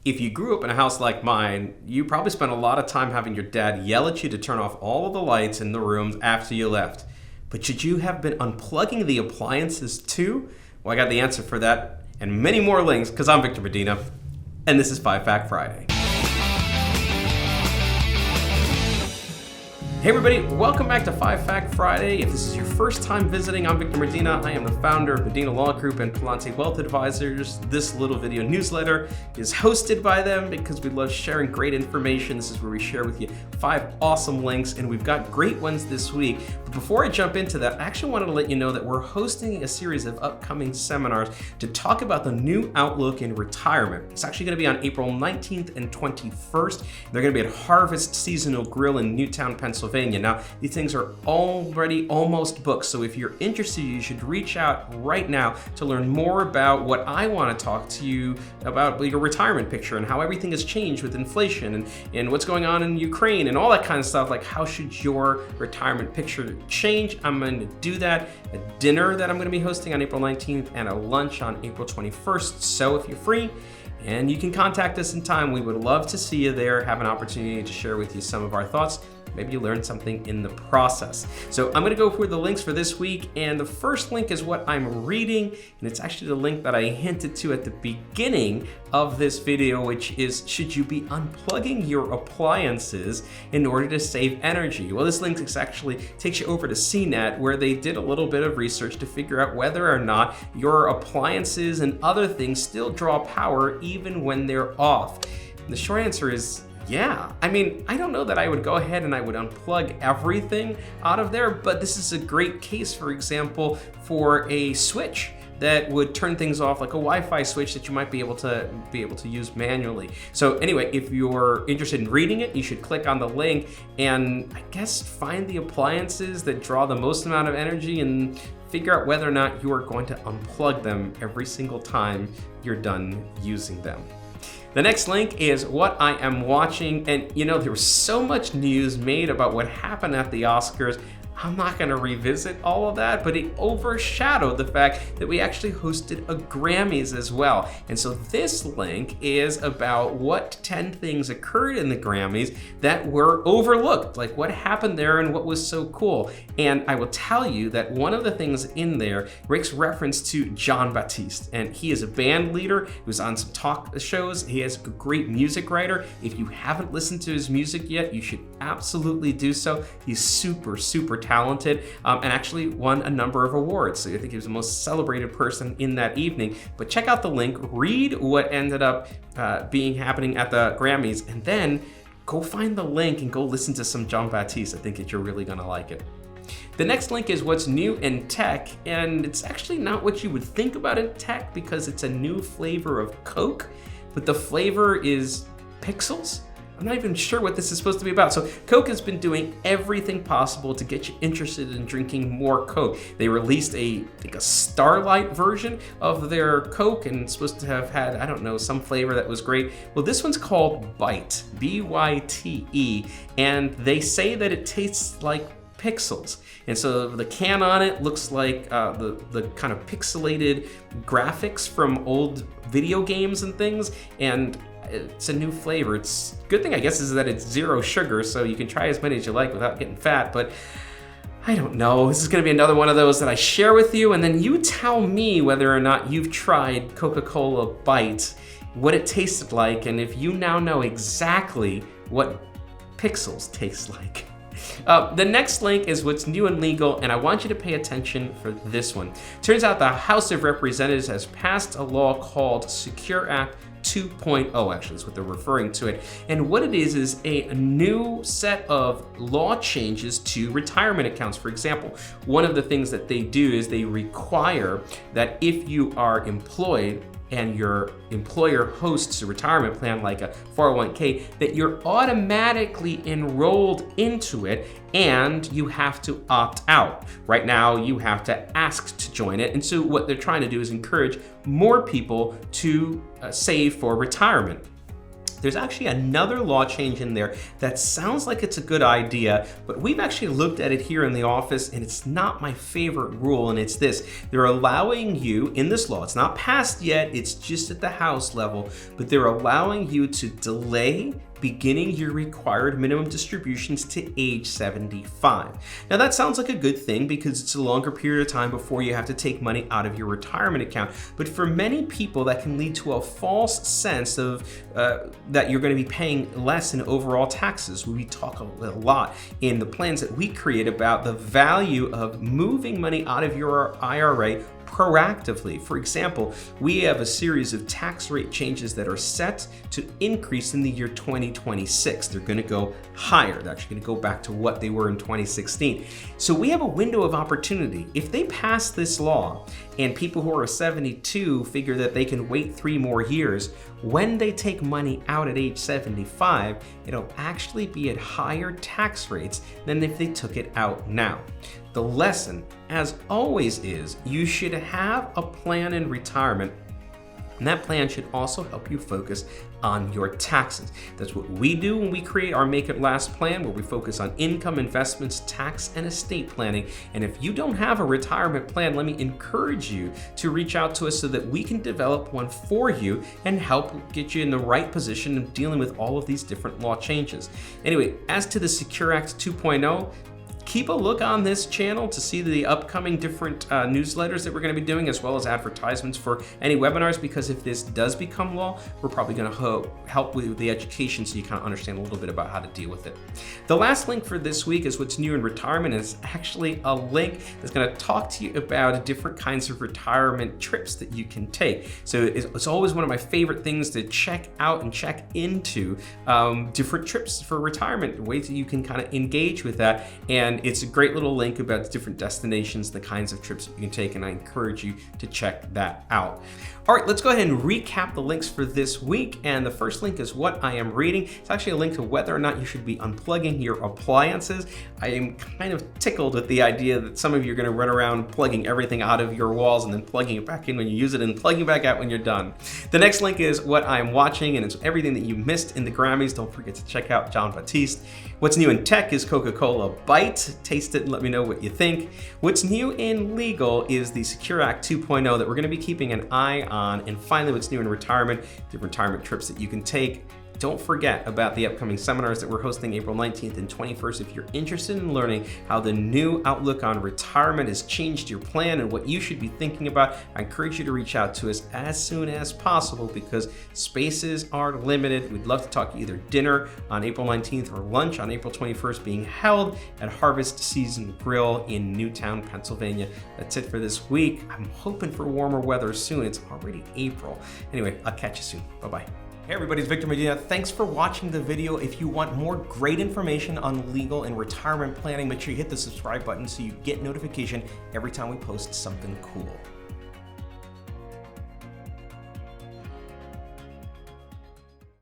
If you grew up in a house like mine, you probably spent a lot of time having your dad yell at you to turn off all of the lights in the rooms after you left. But should you have been unplugging the appliances too? Well, I got the answer for that and many more links because I'm Victor Medina, and this is 5 Fact Friday. Hey everybody, welcome back to 5 Fact Friday. If this is your first time visiting, I'm Victor Medina. I am the founder of Medina Law Group and Palante Wealth Advisors. This little video newsletter is hosted by them because we love sharing great information. This is where we share with you 5 awesome links, and we've got great ones this week. But before I jump into that, I actually wanted to let you know that we're hosting a series of upcoming seminars to talk about the new outlook in retirement. It's actually going to be on April 19th and 21st. They're going to be at Harvest Seasonal Grill in Newtown, Pennsylvania. Now, these things are already almost booked, so if you're interested, you should reach out right now to learn more about what I want to talk to you about, your retirement picture and how everything has changed with inflation and what's going on in Ukraine and all that kind of stuff. Like, how should your retirement picture change? I'm going to do that at a dinner that I'm going to be hosting on April 19th and a lunch on April 21st. So if you're free, and you can contact us in time, we would love to see you there, have an opportunity to share with you some of our thoughts. Maybe you learned something in the process. So I'm going to go through the links for this week, and the first link is what I'm reading, and it's actually the link that I hinted to at the beginning of this video, which is, should you be unplugging your appliances in order to save energy? Well, this link actually takes you over to CNET, where they did a little bit of research to figure out whether or not your appliances and other things still draw power even when they're off. And the short answer is yeah. I mean, I don't know that I would go ahead and I would unplug everything out of there, but this is a great case, for example, for a switch that would turn things off, like a Wi-Fi switch that you might be able to use manually. So anyway, if you're interested in reading it, you should click on the link and I guess find the appliances that draw the most amount of energy and figure out whether or not you are going to unplug them every single time you're done using them. The next link is what I am watching, and you know, there was so much news made about what happened at the Oscars. I'm not going to revisit all of that, but it overshadowed the fact that we actually hosted a Grammys as well. And so this link is about what 10 things occurred in the Grammys that were overlooked, like what happened there and what was so cool. And I will tell you that one of the things in there makes reference to Jon Batiste, and he is a band leader who's on some talk shows. He is a great music writer. If you haven't listened to his music yet, you should absolutely do so. He's super talented, and actually won a number of awards. So I think he was the most celebrated person in that evening. But check out the link, read what ended up happening at the Grammys, and then go find the link and go listen to some Jon Batiste. I think that you're really gonna like it. The next link is what's new in tech, and it's actually not what you would think about in tech because it's a new flavor of Coke, but the flavor is pixels. I'm not even sure what this is supposed to be about. So Coke has been doing everything possible to get you interested in drinking more Coke. They released I think a Starlight version of their Coke, and it's supposed to have had, I don't know, some flavor that was great. Well, this one's called BYTE, B-Y-T-E, and they say that it tastes like pixels. And so the can on it looks like the kind of pixelated graphics from old video games and things, and it's a new flavor. It's good thing, I guess, is that it's 0 sugar, so you can try as many as you like without getting fat, but I don't know. This is gonna be another one of those that I share with you, and then you tell me whether or not you've tried Coca-Cola BYTE, what it tasted like, and if you now know exactly what pixels taste like. The next link is what's new and legal, and I want you to pay attention for this one. Turns out the House of Representatives has passed a law called Secure Act 2.0, actually is what they're referring to it. And what it is a new set of law changes to retirement accounts. For example, one of the things that they do is they require that if you are employed and your employer hosts a retirement plan like a 401k, that you're automatically enrolled into it and you have to opt out. Right now, you have to ask to join it. And so what they're trying to do is encourage more people to save for retirement. there's actually another law change in there that sounds like it's a good idea, but we've actually looked at it here in the office and it's not my favorite rule, and it's this. They're allowing you, in this law, it's not passed yet, it's just at the House level, but they're allowing you to delay beginning your required minimum distributions to age 75. Now that sounds like a good thing because it's a longer period of time before you have to take money out of your retirement account. But for many people that can lead to a false sense of that you're going to be paying less in overall taxes. We talk a lot in the plans that we create about the value of moving money out of your IRA proactively. For example, we have a series of tax rate changes that are set to increase in the year 2026. They're going to go higher. They're actually going to go back to what they were in 2016. So we have a window of opportunity. If they pass this law and people who are 72 figure that they can wait 3 more years, when they take money out at age 75, it'll actually be at higher tax rates than if they took it out now. The lesson, as always, is you should have a plan in retirement, and that plan should also help you focus on your taxes. That's what we do when we create our Make It Last plan, where we focus on income, investments, tax, and estate planning. And if you don't have a retirement plan, let me encourage you to reach out to us so that we can develop one for you and help get you in the right position of dealing with all of these different law changes. Anyway, as to the Secure Act 2.0, keep a look on this channel to see the upcoming different newsletters that we're going to be doing, as well as advertisements for any webinars, because if this does become law, we're probably going to help with the education so you kind of understand a little bit about how to deal with it. The last link for this week is what's new in retirement, and it's actually a link that's going to talk to you about different kinds of retirement trips that you can take. So it's always one of my favorite things to check out and check into, different trips for retirement, ways that you can kind of engage with that. And it's a great little link about the different destinations, the kinds of trips that you can take, and I encourage you to check that out. All right, let's go ahead and recap the links for this week. And the first link is what I am reading. It's actually a link to whether or not you should be unplugging your appliances. I am kind of tickled with the idea that some of you are going to run around plugging everything out of your walls and then plugging it back in when you use it and plugging it back out when you're done. The next link is what I'm watching, and it's everything that you missed in the Grammys. Don't forget to check out Jon Batiste. What's new in tech is Coca-Cola BYTE. Taste it and let me know what you think. What's new in legal is the Secure Act 2.0 that we're going to be keeping an eye on. And finally, what's new in retirement, the retirement trips that you can take. Don't forget about the upcoming seminars that we're hosting April 19th and 21st. If you're interested in learning how the new outlook on retirement has changed your plan and what you should be thinking about, I encourage you to reach out to us as soon as possible because spaces are limited. We'd love to talk to you either dinner on April 19th or lunch on April 21st being held at Harvest Season Grill in Newtown, Pennsylvania. That's it for this week. I'm hoping for warmer weather soon. It's already April. Anyway, I'll catch you soon. Bye-bye. Hey everybody, it's Victor Medina. Thanks for watching the video. If you want more great information on legal and retirement planning, make sure you hit the subscribe button so you get notification every time we post something cool.